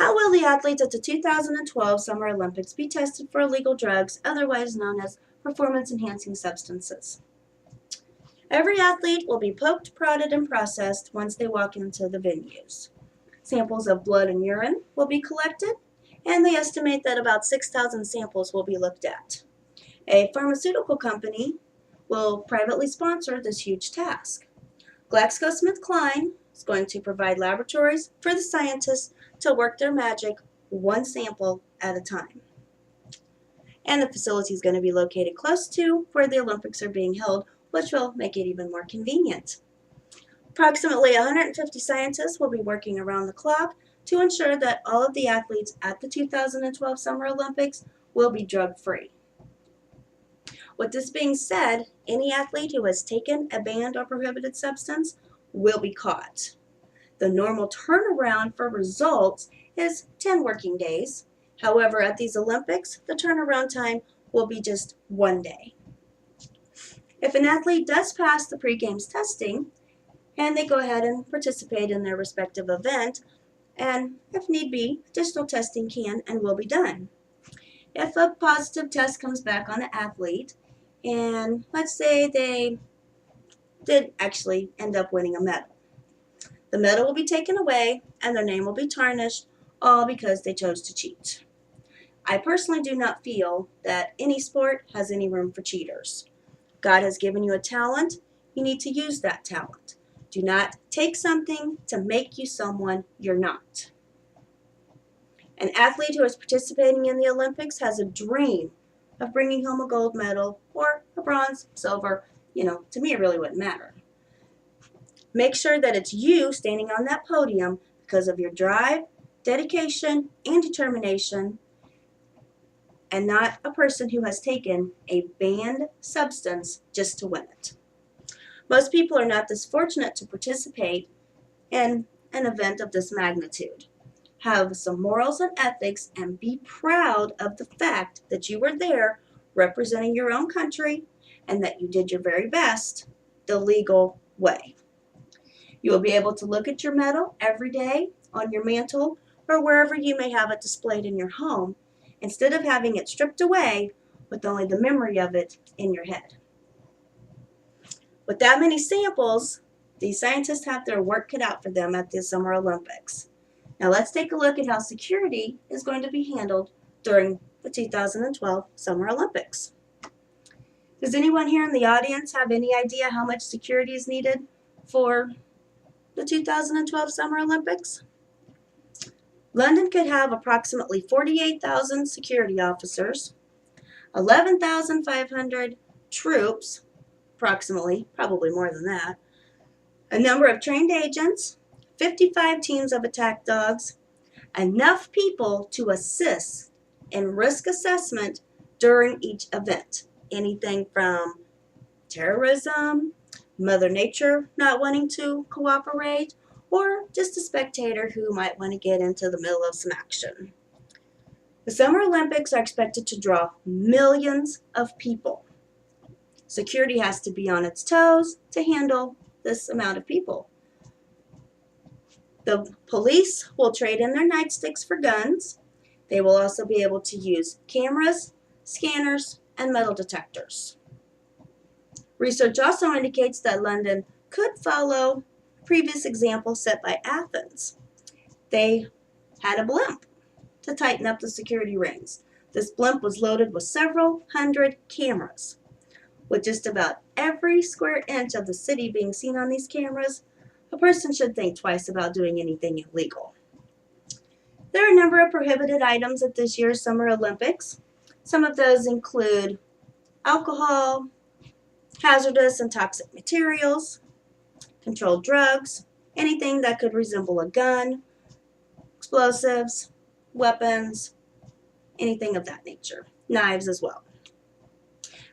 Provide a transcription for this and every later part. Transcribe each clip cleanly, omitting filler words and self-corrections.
How will the athletes at the 2012 Summer Olympics be tested for illegal drugs, otherwise known as performance-enhancing substances? Every athlete will be poked, prodded, and processed once they walk into the venues. Samples of blood and urine will be collected, and they estimate that about 6,000 samples will be looked at. A pharmaceutical company will privately sponsor this huge task. GlaxoSmithKline is going to provide laboratories for the scientists to work their magic one sample at a time. And the facility is going to be located close to where the Olympics are being held, which will make it even more convenient. Approximately 150 scientists will be working around the clock to ensure that all of the athletes at the 2012 Summer Olympics will be drug-free. With this being said, any athlete who has taken a banned or prohibited substance will be caught. The normal turnaround for results is 10 working days. However, at these Olympics, the turnaround time will be just 1 day. If an athlete does pass the pre-games testing, and they go ahead and participate in their respective event, and if need be, additional testing can and will be done. If a positive test comes back on an athlete, and let's say they did actually end up winning a medal, the medal will be taken away and their name will be tarnished, all because they chose to cheat. I personally do not feel that any sport has any room for cheaters. God has given you a talent, you need to use that talent. Do not take something to make you someone you're not. An athlete who is participating in the Olympics has a dream of bringing home a gold medal or a bronze, silver. To me it really wouldn't matter. Make sure that it's you standing on that podium because of your drive, dedication, and determination, and not a person who has taken a banned substance just to win it. Most people are not this fortunate to participate in an event of this magnitude. Have some morals and ethics and be proud of the fact that you were there representing your own country and that you did your very best the legal way. You will be able to look at your medal every day on your mantle or wherever you may have it displayed in your home instead of having it stripped away with only the memory of it in your head. With that many samples, these scientists have their work cut out for them at the Summer Olympics. Now let's take a look at how security is going to be handled during the 2012 Summer Olympics. Does anyone here in the audience have any idea how much security is needed for the 2012 Summer Olympics? London could have approximately 48,000 security officers, 11,500 troops, approximately, probably more than that, a number of trained agents, 55 teams of attack dogs, enough people to assist in risk assessment during each event. Anything from terrorism, Mother Nature not wanting to cooperate, or just a spectator who might want to get into the middle of some action. The Summer Olympics are expected to draw millions of people. Security has to be on its toes to handle this amount of people. The police will trade in their nightsticks for guns. They will also be able to use cameras, scanners, and metal detectors. Research also indicates that London could follow a previous example set by Athens. They had a blimp to tighten up the security rings. This blimp was loaded with several hundred cameras. With just about every square inch of the city being seen on these cameras, a person should think twice about doing anything illegal. There are a number of prohibited items at this year's Summer Olympics. Some of those include alcohol, hazardous and toxic materials, controlled drugs, anything that could resemble a gun, explosives, weapons, anything of that nature, knives as well.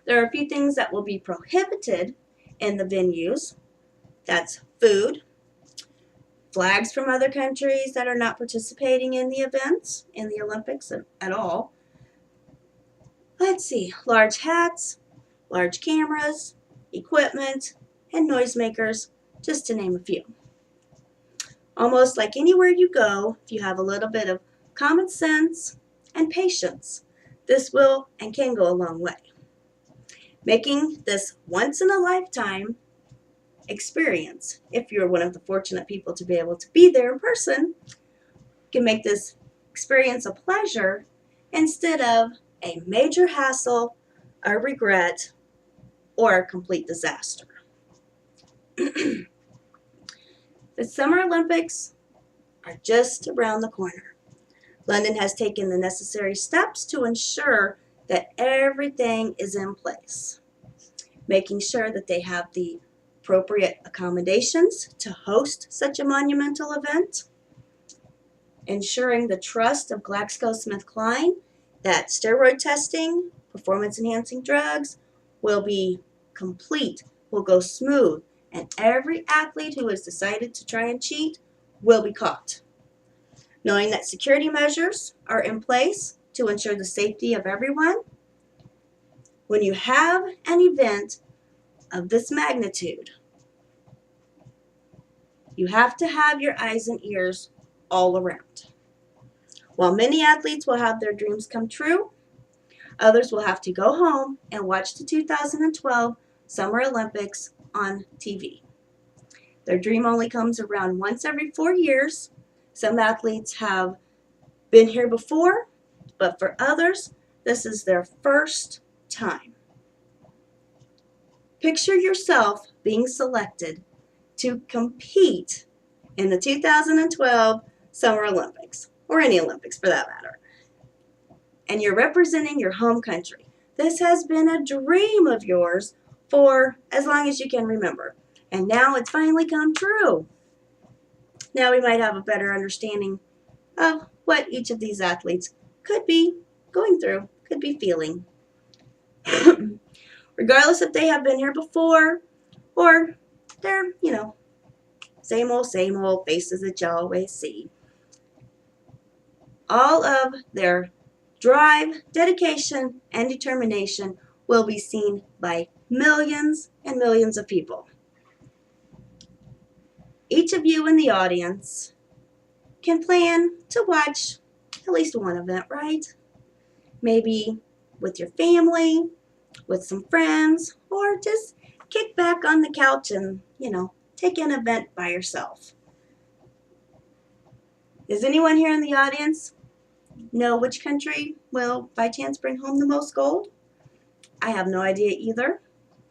There are a few things that will be prohibited in the venues. That's food, flags from other countries that are not participating in the events, in the Olympics at all. Let's see, large hats, large cameras, equipment, and noisemakers, just to name a few. Almost like anywhere you go, if you have a little bit of common sense, and patience. This will and can go a long way. Making this once in a lifetime experience, if you're one of the fortunate people to be able to be there in person, can make this experience a pleasure instead of a major hassle, a regret, or a complete disaster. The Summer Olympics are just around the corner. London has taken the necessary steps to ensure that everything is in place, making sure that they have the appropriate accommodations to host such a monumental event, ensuring the trust of GlaxoSmithKline that steroid testing, performance-enhancing drugs will be complete, will go smooth, and every athlete who has decided to try and cheat will be caught. Knowing that security measures are in place to ensure the safety of everyone, when you have an event of this magnitude, you have to have your eyes and ears all around. While many athletes will have their dreams come true, others will have to go home and watch the 2012 Summer Olympics on TV. Their dream only comes around once every 4 years. Some athletes have been here before, but for others, this is their first time. Picture yourself being selected to compete in the 2012 Summer Olympics, or any Olympics for that matter. And you're representing your home country. This has been a dream of yours for as long as you can remember. And now it's finally come true. Now we might have a better understanding of what each of these athletes could be going through, could be feeling. Regardless if they have been here before or they're, same old faces that you always see. All of their drive, dedication, and determination will be seen by millions and millions of people. Each of you in the audience can plan to watch at least one event, right? Maybe with your family, with some friends, or just kick back on the couch and, take an event by yourself. Does anyone here in the audience know which country will by chance bring home the most gold? I have no idea either,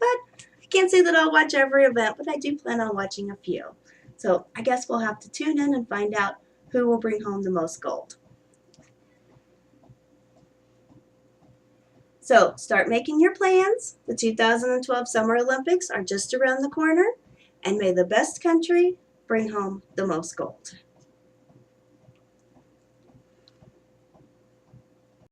but I can't say that I'll watch every event, but I do plan on watching a few. So I guess we'll have to tune in and find out who will bring home the most gold. So start making your plans. The 2012 Summer Olympics are just around the corner, and may the best country bring home the most gold.